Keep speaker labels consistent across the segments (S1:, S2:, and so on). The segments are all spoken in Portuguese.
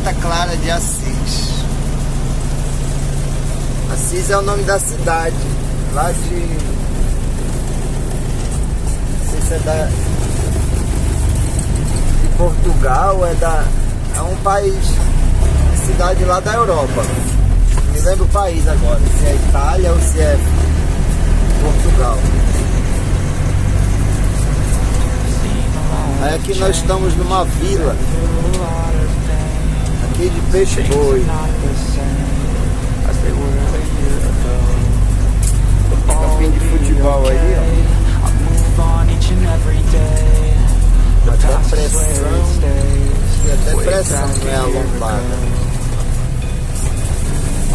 S1: Santa Clara de Assis. Assis é o nome da cidade, lá de... não sei se é de Portugal, é um país, cidade lá da Europa. Não me lembro o país agora, se é Itália ou se é Portugal. Aí aqui nós estamos numa vila, aqui de Peixe-Boi. Campinho de futebol aí, ó. Até pressão, e até pressão não é alongada.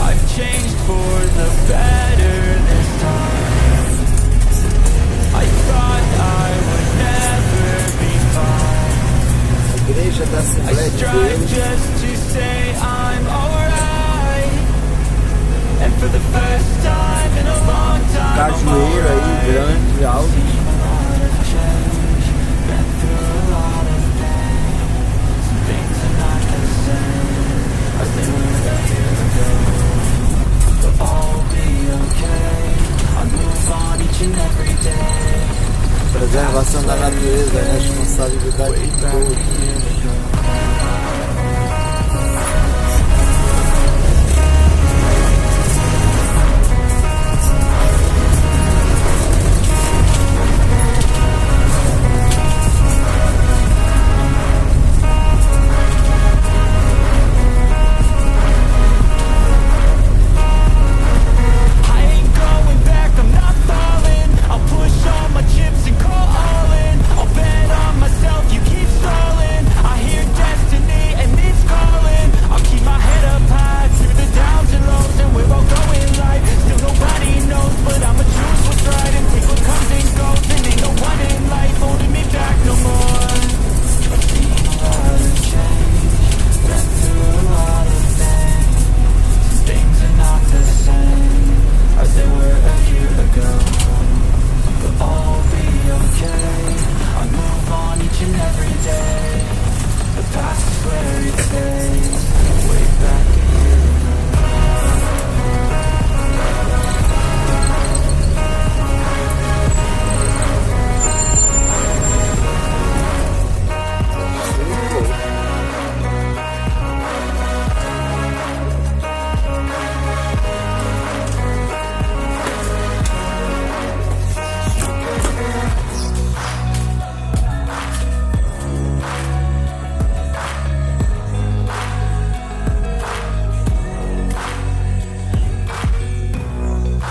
S2: I've changed for the better this time. I thought I would never be fine.
S1: A igreja da Assembleia de Deus.
S2: Just to say I'm alright. And for the first time in a long time,
S1: Cajueiro aí, grande, alto. Preservação da natureza é a responsabilidade de todos.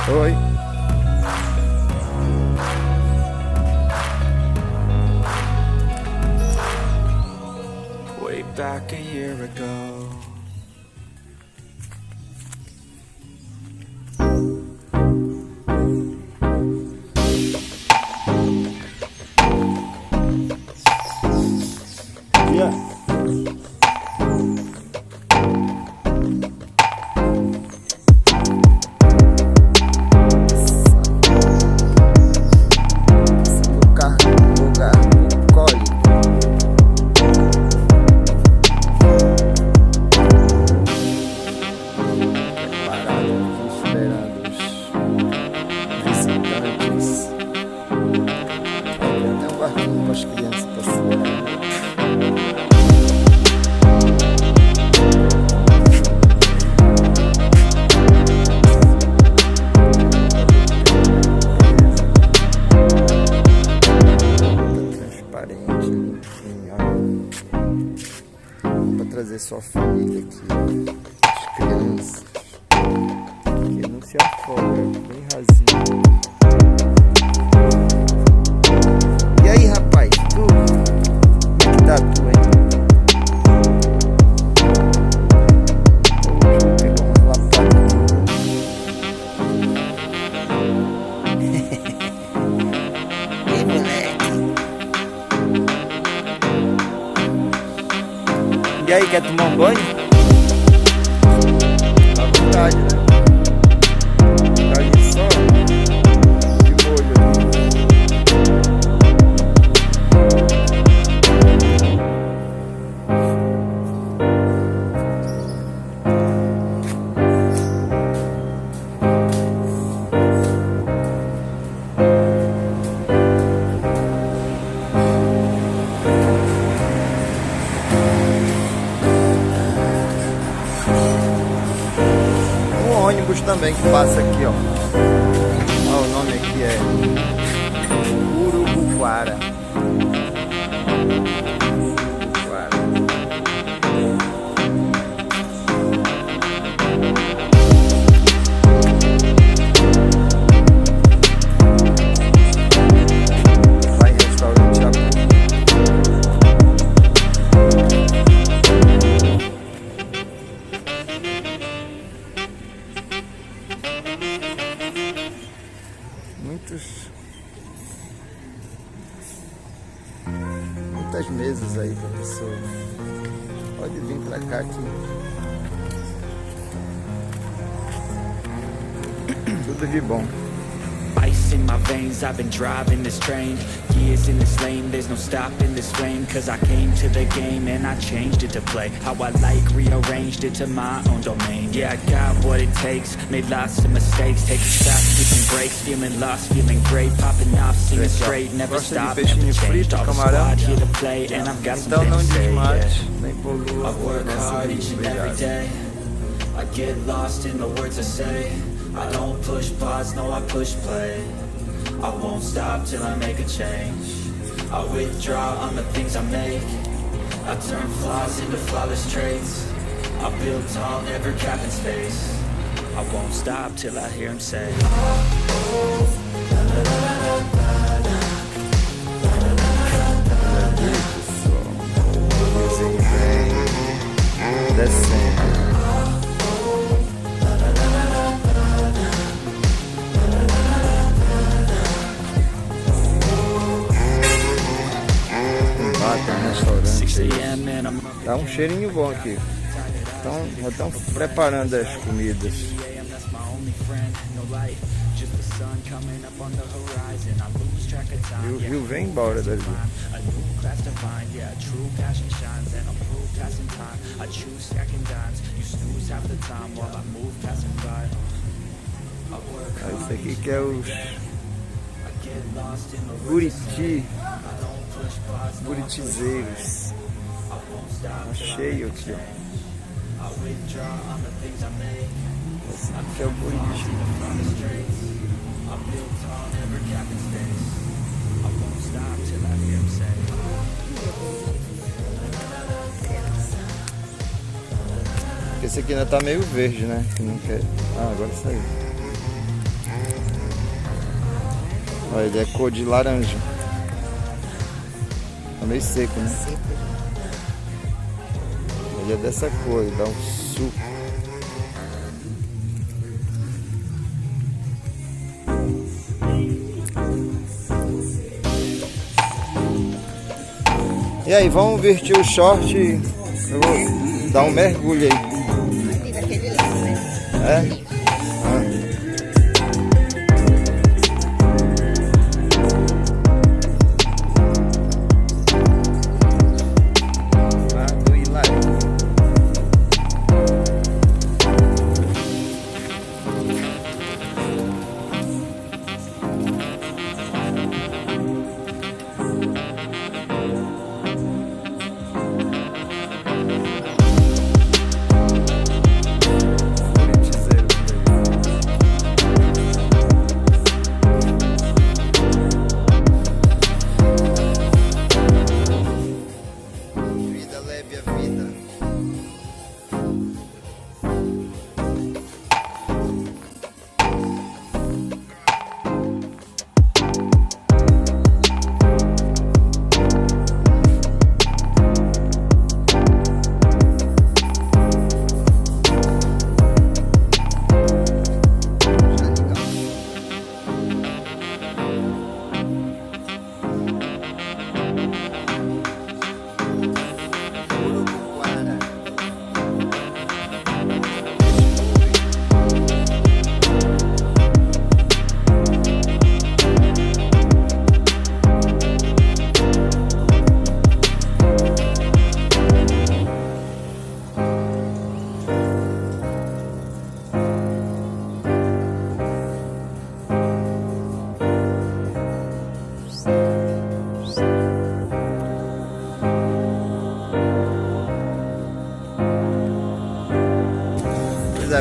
S1: Oi.
S2: Way back a year ago.
S1: Yeah. Trazer sua família aqui, as crianças, que não se afoga, bem rasinho. E aí, rapaz, tu? Como é que tá tu, hein? Pegou uma lapada. E moleque? E aí, quer tomar um banho? Dá vontade, né? Tá ali só de molho ali. passa aqui, ó. Ó, o nome aqui é Urubuquara. Muitas mesas aí pra pessoa. Pode vir pra cá aqui. Tudo de bom.
S2: Ice in my veins, I've been driving this train. Years in this lane, there's no stopping this flame. Cause I came to the game and I changed it to play how I like, rearranged it to my own domain. Yeah, I got what it takes, made lots of mistakes. Taking shots, keeping breaks, feeling lost, feeling great. Popping off, singing straight, never stop, never changed. All the squad here to play and I've got something to say, yeah. I work hard each and every day. I get lost in the words I say. I don't push pause, no I push play. I won't stop till I make a change. I withdraw on the things I make. I turn flaws into flawless traits. I build tall, never capping space. I won't stop till I hear him say
S1: descendo. Tá um cheirinho bom aqui. Então, já estão preparando as comidas. E o rio vem embora dali. Isso aqui que é os buritizeiros. Tá cheio aqui, ó. Esse aqui é o buriti. Esse aqui ainda tá meio verde, né? Que não quer... Ah, agora saiu. Olha, ele é cor de laranja. Tá meio seco, né? Ele é dessa cor, ele dá um suco. E aí, vamos vestir o short. Eu vou dar um mergulho aí. É?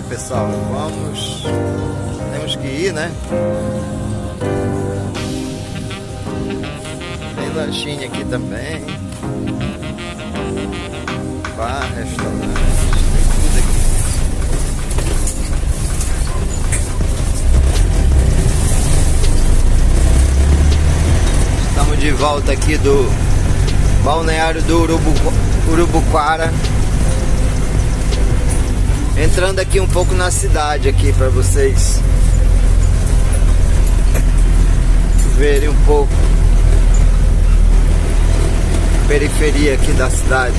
S1: pessoal? Temos que ir, né? Tem lanchinho aqui também. Bar, restaurante, tem tudo aqui. Estamos de volta aqui do balneário do Urubuquara. Entrando aqui um pouco na cidade aqui para vocês verem um pouco a periferia aqui da cidade.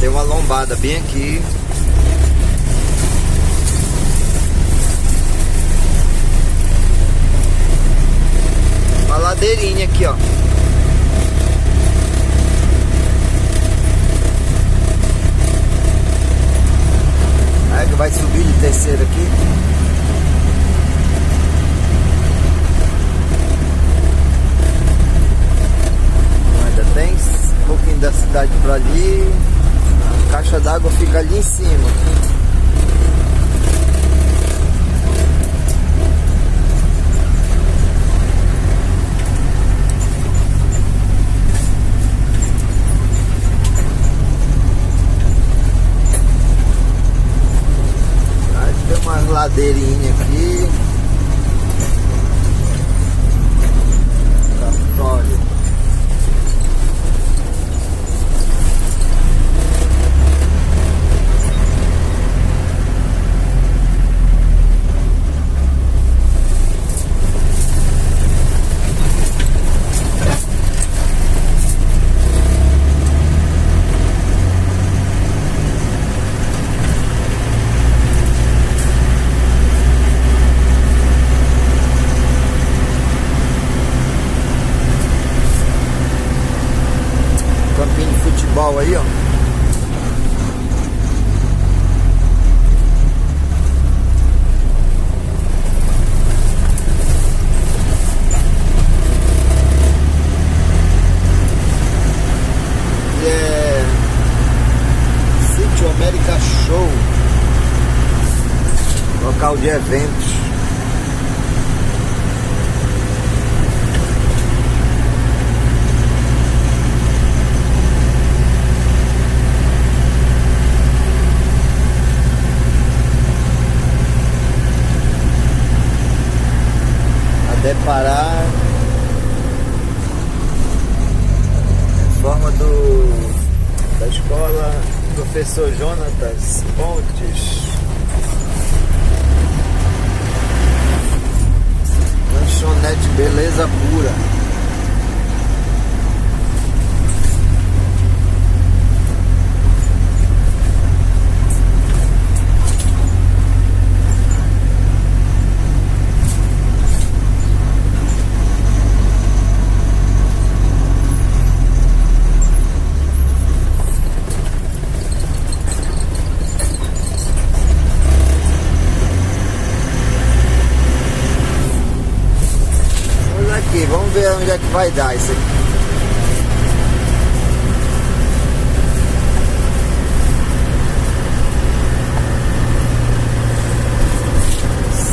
S1: Tem uma lombada bem aqui. Uma ladeirinha aqui, ó. Aí que vai subir de terceiro aqui. Ainda tem um pouquinho da cidade por ali. A caixa d'água fica ali em cima. Ladeirinha aqui. Capitólio. Campinho de futebol aí, ó. E é Sítio América Show, local de eventos. Deparar forma da escola Professor Jonatas Pontes. Lanchonete Beleza Pura. Vamos ver onde é que vai dar isso aqui.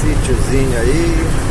S1: Sítiozinho aí.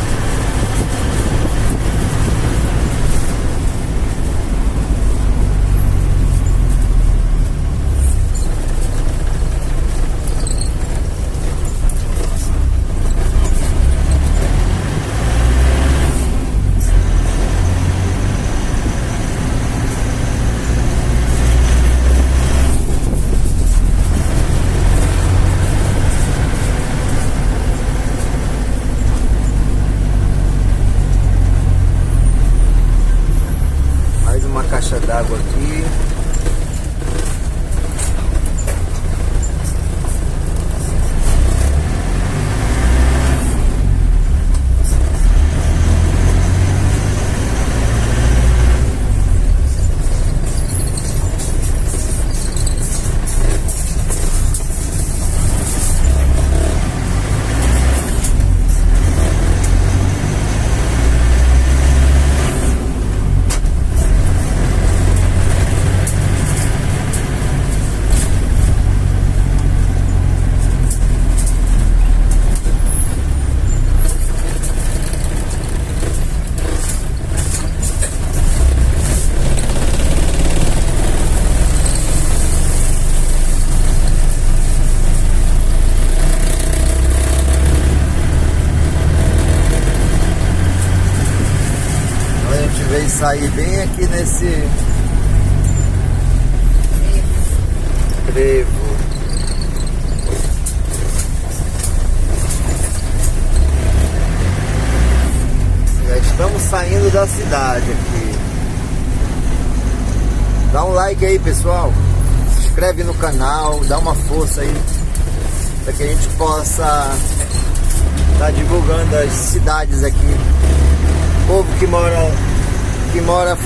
S1: sair bem aqui nesse trevo. Já estamos saindo da cidade aqui. Dá um like aí, pessoal. Se inscreve no canal, dá uma força aí para que a gente possa estar divulgando as cidades aqui. O povo que mora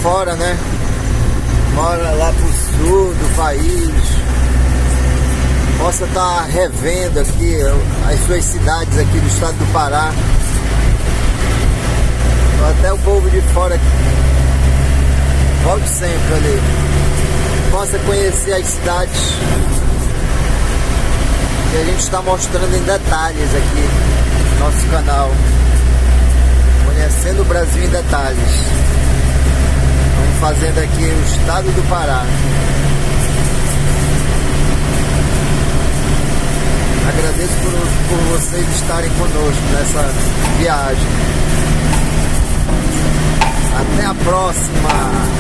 S1: fora, né? Mora lá pro sul do país, possa estar revendo aqui as suas cidades aqui do estado do Pará. Até o povo de fora volte sempre ali, possa conhecer as cidades que a gente está mostrando em detalhes aqui no nosso canal, conhecendo o Brasil em detalhes. Estamos fazendo aqui o estado do Pará. Agradeço por vocês estarem conosco nessa viagem. Até a próxima!